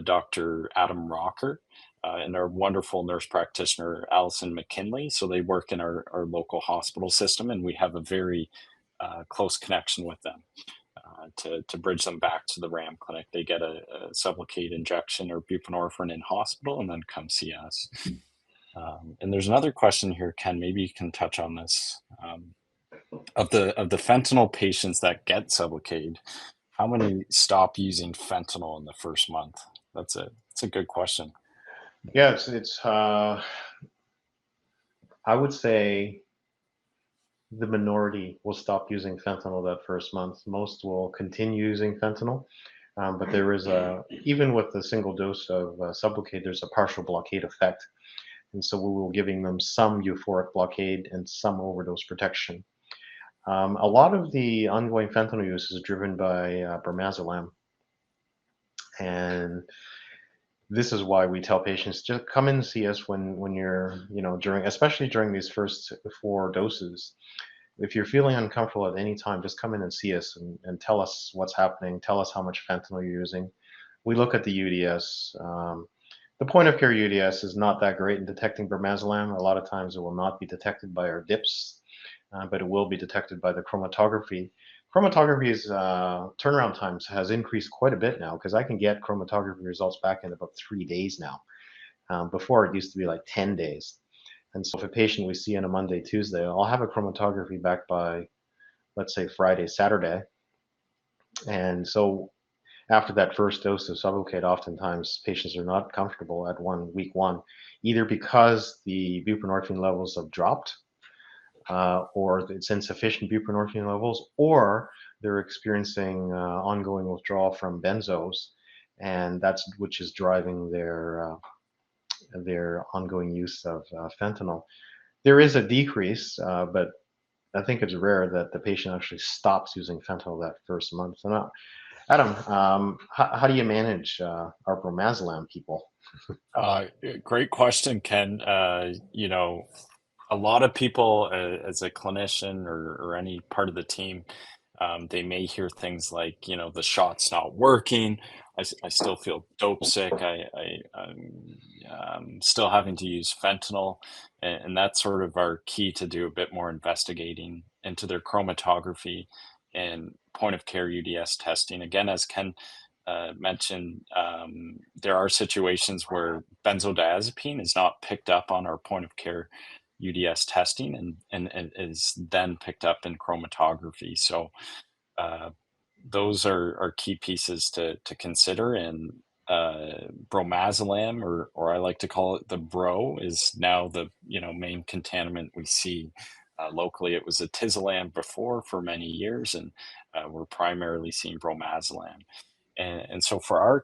Dr. Adam Rocker and our wonderful nurse practitioner, Allison McKinley. So they work in our local hospital system, and we have a very close connection with them to bridge them back to the RAM Clinic. They get a Sublocade injection or buprenorphine in hospital and then come see us. And there's another question here, Ken, maybe you can touch on this. Of the fentanyl patients that get Sublocade, how many stop using fentanyl in the first month? That's a good question. Yeah, it's I would say the minority will stop using fentanyl that first month. Most will continue using fentanyl, but there is even with the single dose of Sublocade, there's a partial blockade effect. And so we were giving them some euphoric blockade and some overdose protection. A lot of the ongoing fentanyl use is driven by bromazolam. And this is why we tell patients just come in and see us when you're, especially during these first 4 doses. If you're feeling uncomfortable at any time, just come in and see us and tell us what's happening. Tell us how much fentanyl you're using. We look at the UDS. The point of care UDS is not that great in detecting bromazolam. A lot of times it will not be detected by our DIPS, but it will be detected by the chromatography. Chromatography's turnaround times has increased quite a bit now, because I can get chromatography results back in about 3 days now. Before it used to be like 10 days. And so if a patient we see on a Monday, Tuesday, I'll have a chromatography back by, let's say, Friday, Saturday. And so after that first dose of Sublocade, oftentimes patients are not comfortable at week one, either because the buprenorphine levels have dropped, or it's insufficient buprenorphine levels, or they're experiencing ongoing withdrawal from benzos, and which is driving their ongoing use of fentanyl. There is a decrease, but I think it's rare that the patient actually stops using fentanyl that first month. So now, Adam, how do you manage our bromazolam people? Great question, Ken. A lot of people, as a clinician or any part of the team, they may hear things like, the shot's not working. I still feel dope sick. I'm still having to use fentanyl. And that's sort of our key to do a bit more investigating into their chromatography and point of care UDS testing. Again, as Ken mentioned, there are situations where benzodiazepine is not picked up on our point of care UDS testing and is then picked up in chromatography. So those are key pieces to consider. And bromazolam, or I like to call it the bro, is now the main contaminant we see locally. It was atizolam before for many years, and we're primarily seeing bromazolam. And so for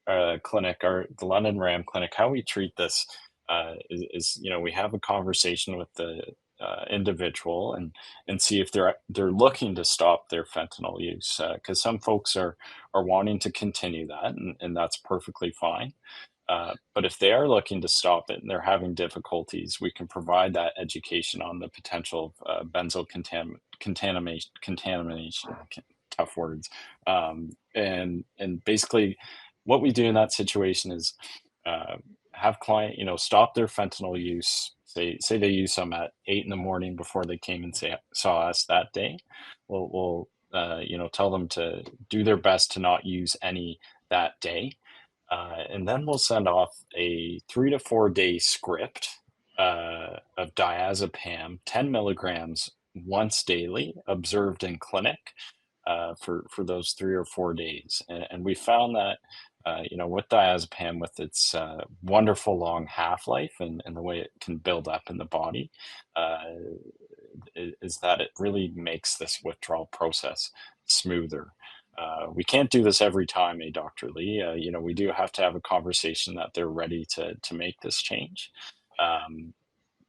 our clinic, the London RAM Clinic, how we treat this is we have a conversation with the individual and see if they're looking to stop their fentanyl use, because some folks are wanting to continue that, and that's perfectly fine. But if they are looking to stop it and they're having difficulties, we can provide that education on the potential of benzo contamination, tough words. And basically what we do in that situation is have client, stop their fentanyl use. Say they use some at 8 a.m. before they came and saw us that day. We'll tell them to do their best to not use any that day. And then we'll send off a 3 to 4 day script of diazepam, 10 milligrams once daily, observed in clinic for those 3 or 4 days. And we found that, with diazepam, with its wonderful long half-life and the way it can build up in the body, is that it really makes this withdrawal process smoother. We can't do this every time, Dr. Lee. We do have to have a conversation that they're ready to make this change.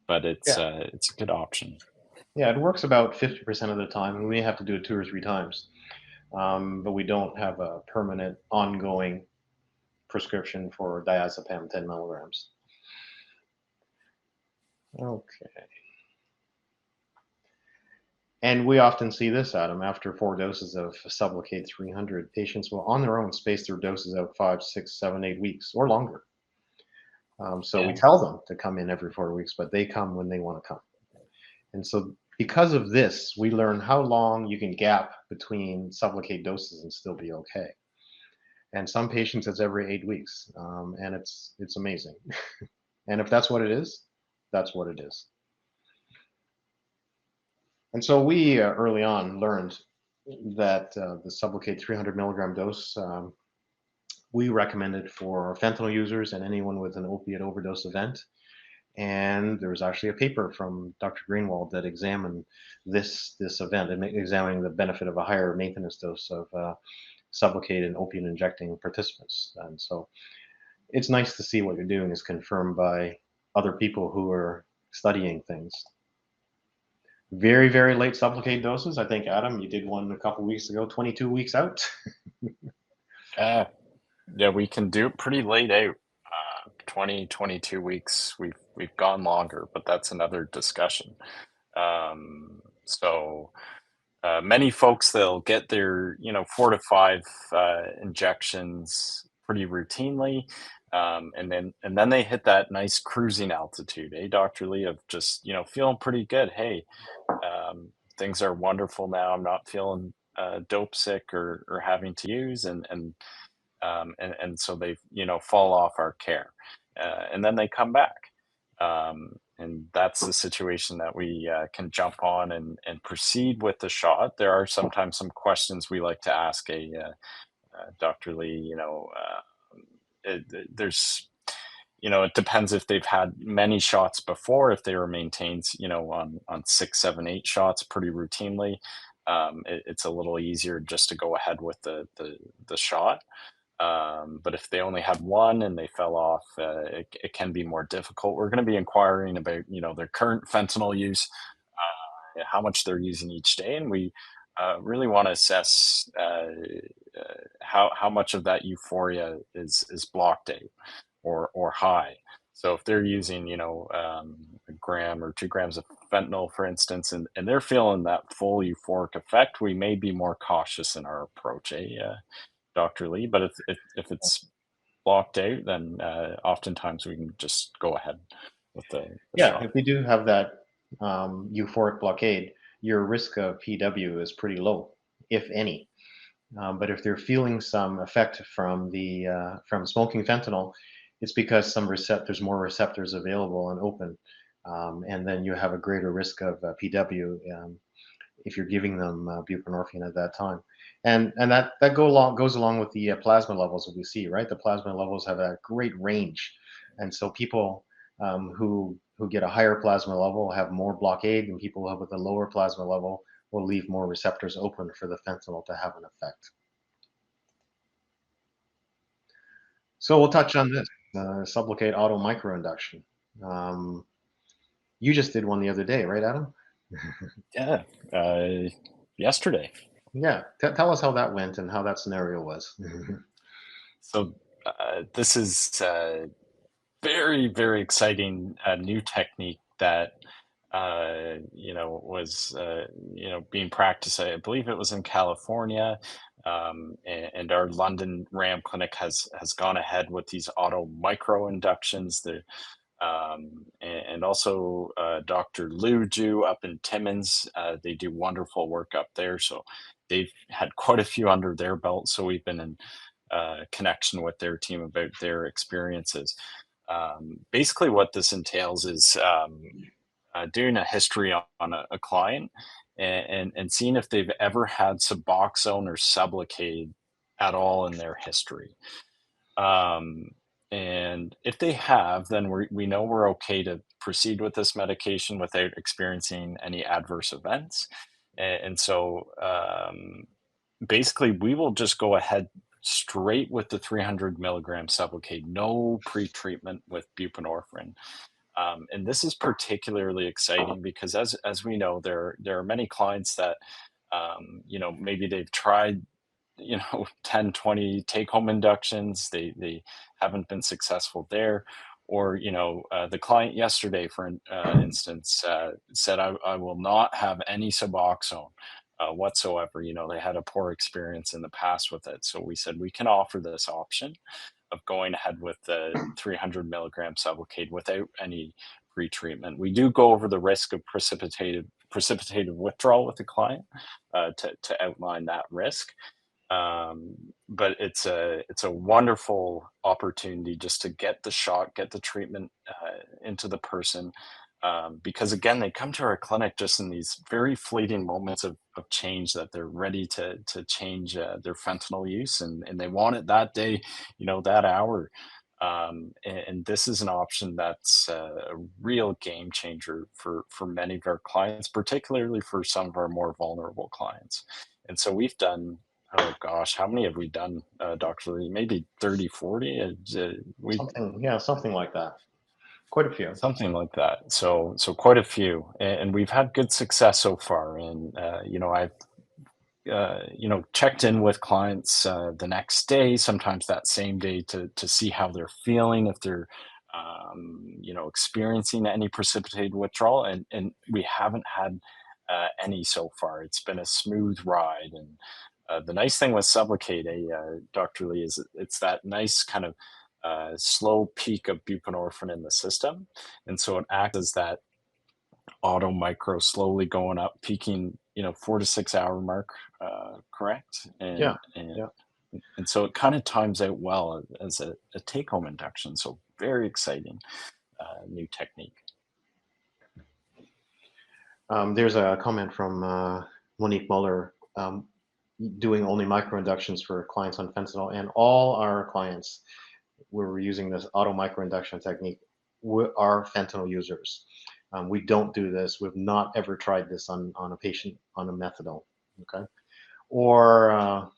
But it's Yeah. it's a good option. Yeah, it works about 50% of the time, and we may have to do it 2 or 3 times. But we don't have a permanent, ongoing prescription for diazepam 10 milligrams. Okay. And we often see this, Adam, after 4 doses of Sublocade 300, patients will on their own space their doses out 5, 6, 7, 8 weeks or longer. So we Yeah. tell them to come in every 4 weeks, but they come when they want to come. And so because of this, we learn how long you can gap between Sublocade doses and still be okay. And some patients, it's every 8 weeks, and it's amazing. And if that's what it is, that's what it is. And so we early on learned that the Sublocade 300 milligram dose we recommended for fentanyl users and anyone with an opiate overdose event. And there was actually a paper from Dr. Greenwald that examined this event and examining the benefit of a higher maintenance dose of Sublocade in opiate injecting participants. And so it's nice to see what you're doing is confirmed by other people who are studying things. Very, very late Sublocade doses. I think, Adam, you did one a couple weeks ago, 22 weeks out. Yeah, we can do it pretty late out. 20, 22 weeks. We've gone longer, but that's another discussion. So many folks, they'll get their 4 to 5 injections pretty routinely, and then they hit that nice cruising altitude, Dr. Lee, of just feeling pretty good. Hey, things are wonderful now. I'm not feeling dope sick or having to use, and so they fall off our care, and then they come back. And that's the situation that we can jump on and proceed with the shot. There are sometimes some questions we like to ask Dr. Lee. There's it depends if they've had many shots before. If they were maintained on 6, 7, 8 shots pretty routinely, it's a little easier just to go ahead with the shot. But if they only had one and they fell off, it can be more difficult. We're going to be inquiring about, their current fentanyl use, how much they're using each day, and we really want to assess how much of that euphoria is block date or high. So if they're using, a gram or 2 grams of fentanyl, for instance, and they're feeling that full euphoric effect, we may be more cautious in our approach, Dr. Lee. But if it's blocked out, then oftentimes we can just go ahead with the Yeah, shot. if we do have that euphoric blockade, your risk of PW is pretty low, if any. But if they're feeling some effect from from smoking fentanyl, it's because there's more receptors available and open, and then you have a greater risk of PW if you're giving them buprenorphine at that time. And that goes along with the plasma levels that we see, right? The plasma levels have a great range, and so people who get a higher plasma level have more blockade, and people with a lower plasma level will leave more receptors open for the fentanyl to have an effect. So we'll touch on this Sublocade auto microinduction. You just did one the other day, right, Adam? Yeah, yesterday. Yeah. Tell us how that went and how that scenario was. So this is very, very exciting new technique that was being practiced. I believe it was in California, and our London RAM clinic has gone ahead with these auto micro inductions. And also Dr. Luju up in Timmins, they do wonderful work up there. So they've had quite a few under their belt. So we've been in connection with their team about their experiences. Basically, what this entails is doing a history on a client and seeing if they've ever had Suboxone or Sublocade at all in their history. And if they have, then we know we're okay to proceed with this medication without experiencing any adverse events. And so basically, we will just go ahead straight with the 300 milligram Sublocade, no pre-treatment with buprenorphine. And this is particularly exciting because, as we know, there are many clients that maybe they've tried 10, 20 take-home inductions. They haven't been successful there. Or the client yesterday, for instance, said, I will not have any Suboxone whatsoever. They had a poor experience in the past with it. So we said we can offer this option of going ahead with the 300 milligram Sublocade without any pre-treatment. We do go over the risk of precipitated withdrawal with the client to outline that risk. But it's a wonderful opportunity just to get the shot, get the treatment into the person, because again, they come to our clinic just in these very fleeting moments of change, that they're ready to change their fentanyl use, and they want it that day, that hour. And this is an option that's a real game changer for many of our clients, particularly for some of our more vulnerable clients. And so we've done, oh gosh, how many have we done, Dr. Lee? Maybe 30, 40? Something like that. Quite a few. Something like that. So quite a few. And we've had good success so far. And, I've checked in with clients the next day, sometimes that same day, to see how they're feeling, if they're experiencing any precipitated withdrawal, and we haven't had any so far. It's been a smooth ride. And the nice thing with Sublocade, Dr. Lee, is it's that nice kind of slow peak of buprenorphine in the system, and so it acts as that auto micro, slowly going up, peaking 4 to 6 hour mark, correct? Yeah. And so it kind of times out well as a take-home induction. So very exciting new technique. There's a comment from Monique Muller, doing only microinductions for clients on fentanyl, and all our clients were using this auto microinduction technique are fentanyl users. We don't do this. We've not ever tried this on a patient on a methadone. Okay, or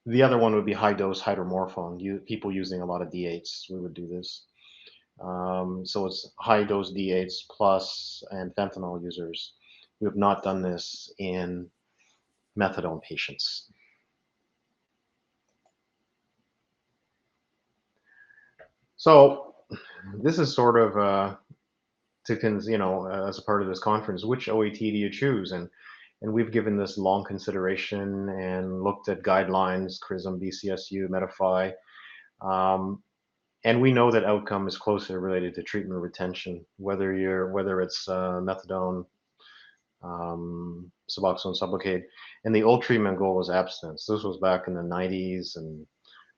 the other one would be high dose hydromorphone. People using a lot of D8s, we would do this. So it's high dose D8s plus and fentanyl users. We have not done this in methadone patients. So this is sort of as a part of this conference, which OAT do you choose? And we've given this long consideration and looked at guidelines, CRISM, BCSU, Medify. And we know that outcome is closely related to treatment retention, whether it's methadone, Suboxone, Sublocade, and the old treatment goal was abstinence. This was back in the 90s and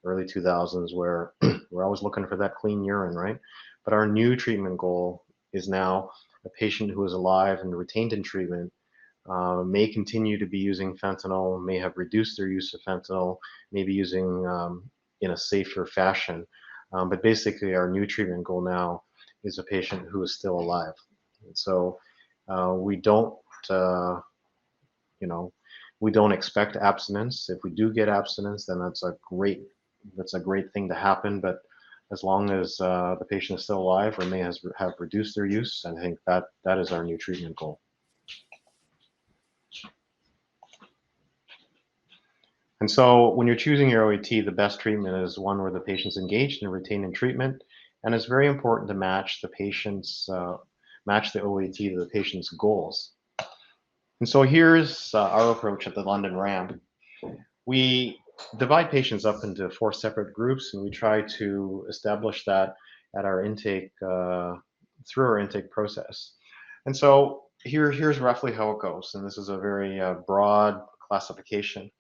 early 2000s, where we're always looking for that clean urine, right? But our new treatment goal is now a patient who is alive and retained in treatment, may continue to be using fentanyl, may have reduced their use of fentanyl, may be using in a safer fashion. But basically, our new treatment goal now is a patient who is still alive. And so we don't, we don't expect abstinence. If we do get abstinence, then that's a great thing to happen. But as long as the patient is still alive or may have reduced their use, I think that is our new treatment goal. And so when you're choosing your OAT, the best treatment is one where the patient's engaged and retained in treatment. And it's very important to match the OAT to the patient's goals. And so here's our approach at the London Ramp. We divide patients up into 4 separate groups, and we try to establish that at our intake, through our intake process. And so here's roughly how it goes. And this is a very broad classification.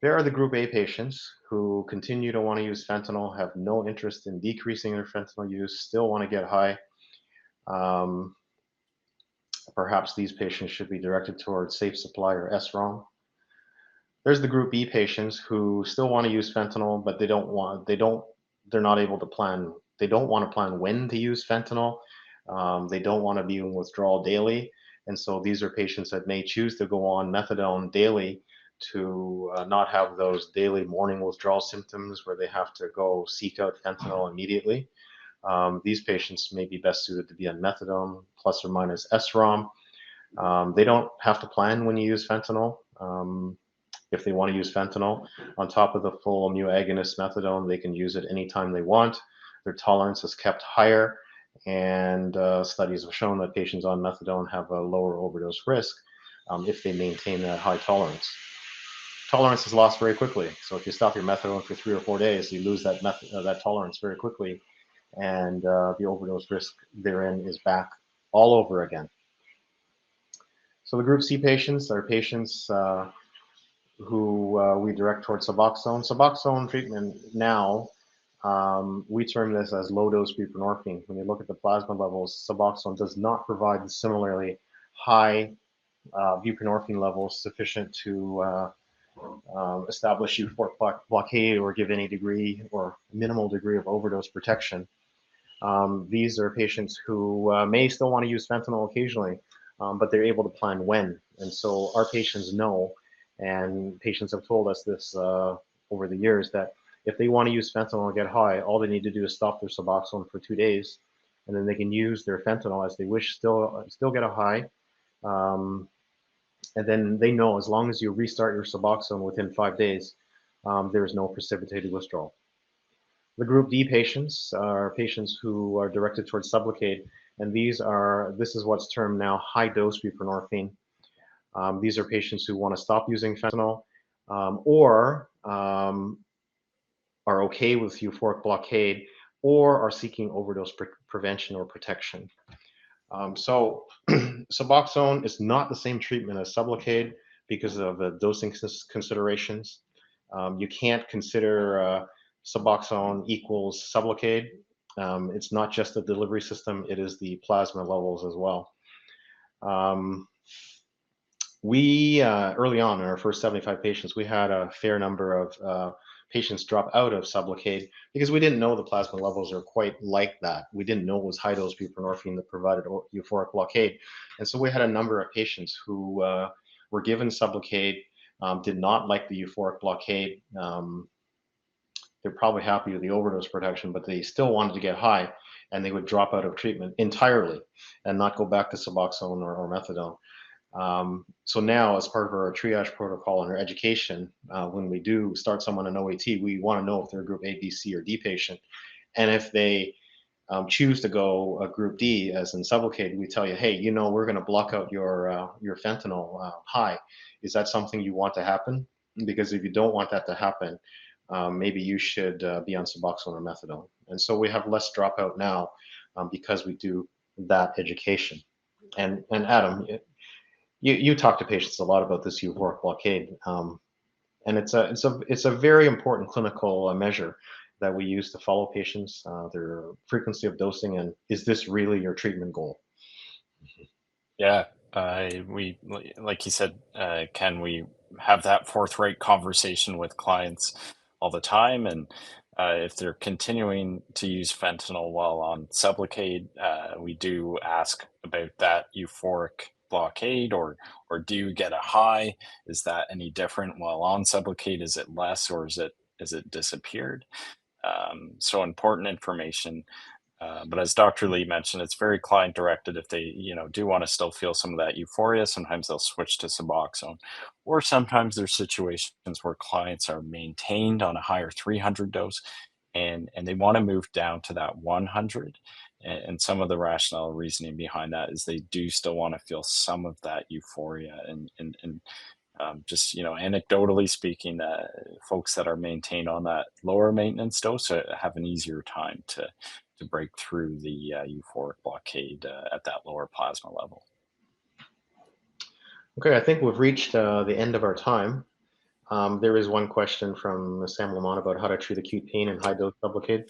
There are the group A patients who continue to want to use fentanyl, have no interest in decreasing their fentanyl use, still want to get high. Perhaps these patients should be directed towards safe supply or SROM. There's the group B patients who still want to use fentanyl, but they're not able to plan they don't want to plan when to use fentanyl. They don't want to be in withdrawal daily. And so these are patients that may choose to go on methadone daily to not have those daily morning withdrawal symptoms where they have to go seek out fentanyl immediately. These patients may be best suited to be on methadone plus or minus SROM. They don't have to plan when you use fentanyl. If they want to use fentanyl on top of the full mu agonist methadone, they can use it anytime they want. Their tolerance is kept higher, and studies have shown that patients on methadone have a lower overdose risk if they maintain that high tolerance. Tolerance is lost very quickly. So if you stop your methadone for 3 or 4 days, you lose that that tolerance very quickly, and the overdose risk therein is back all over again. So the group C patients are patients who we direct towards Suboxone. Suboxone treatment now, we term this as low-dose buprenorphine. When you look at the plasma levels, Suboxone does not provide similarly high buprenorphine levels sufficient to establish euphoric blockade or give any degree or minimal degree of overdose protection. These are patients who may still want to use fentanyl occasionally, but they're able to plan when. And so our patients know, and patients have told us this over the years, that if they want to use fentanyl and get high, all they need to do is stop their Suboxone for 2 days, and then they can use their fentanyl as they wish, still get a high. And then they know as long as you restart your Suboxone within 5 days, there is no precipitated withdrawal. The group D patients are patients who are directed towards Sublocade, and this is what's termed now high dose buprenorphine. These are patients who want to stop using fentanyl or are okay with euphoric blockade or are seeking overdose prevention or protection. So Suboxone is not the same treatment as Sublocade because of the dosing considerations. You can't consider Suboxone equals Sublocade. It's not just the delivery system, it is the plasma levels as well. We, early on in our first 75 patients, we had a fair number of patients drop out of Sublocade because we didn't know the plasma levels are quite like that. We didn't know it was high-dose buprenorphine that provided euphoric blockade. And so we had a number of patients who were given Sublocade, did not like the euphoric blockade. They're probably happy with the overdose protection, but they still wanted to get high, and they would drop out of treatment entirely and not go back to Suboxone or methadone. So now, as part of our triage protocol and our education, when we do start someone in OAT, we want to know if they're a group A, B, C, or D patient. And if they choose to go a group D, as in Sublocade, we tell you, hey, you know, we're going to block out your fentanyl high. Is that something you want to happen? Because if you don't want that to happen, maybe you should be on Suboxone or methadone. And so we have less dropout now because we do that education. And Adam, you talk to patients a lot about this euphoric blockade, and it's a very important clinical measure that we use to follow patients, their frequency of dosing, and is this really your treatment goal? Yeah, we like you said, Ken, we have that forthright conversation with clients all the time, and if they're continuing to use fentanyl while on Sublocade, we do ask about that euphoric blockade, or do you get a high? Is that any different while on Sublocade? Is it less, or is it disappeared? So important information. But as Dr. Lee mentioned, it's very client directed. If they, do want to still feel some of that euphoria, sometimes they'll switch to Suboxone, or sometimes there's situations where clients are maintained on a higher 300 dose, and they want to move down to that 100. And some of the rationale reasoning behind that is they do still want to feel some of that euphoria, and just anecdotally speaking, folks that are maintained on that lower maintenance dose have an easier time to break through the euphoric blockade at that lower plasma level. Okay, I think we've reached the end of our time. There is one question from Sam Lamont about how to treat acute pain in high-dose Sublocade.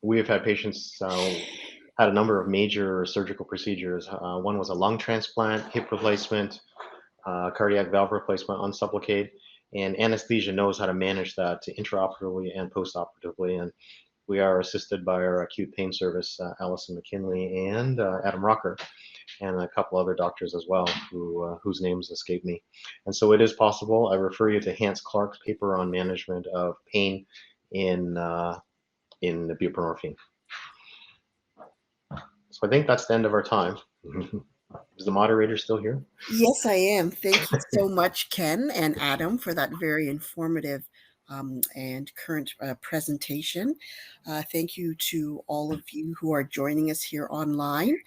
We have had patients had a number of major surgical procedures. One was a lung transplant, hip replacement, cardiac valve replacement on Sublocade, and anesthesia knows how to manage that intraoperatively and postoperatively. And we are assisted by our acute pain service, Allison McKinley and Adam Rucker, and a couple other doctors as well, whose names escape me. And so it is possible. I refer you to Hans Clark's paper on management of pain in the buprenorphine. So I think that's the end of our time. Is the moderator still here? Yes, I am. Thank you so much, Ken and Adam, for that very informative and current presentation. Thank you to all of you who are joining us here online.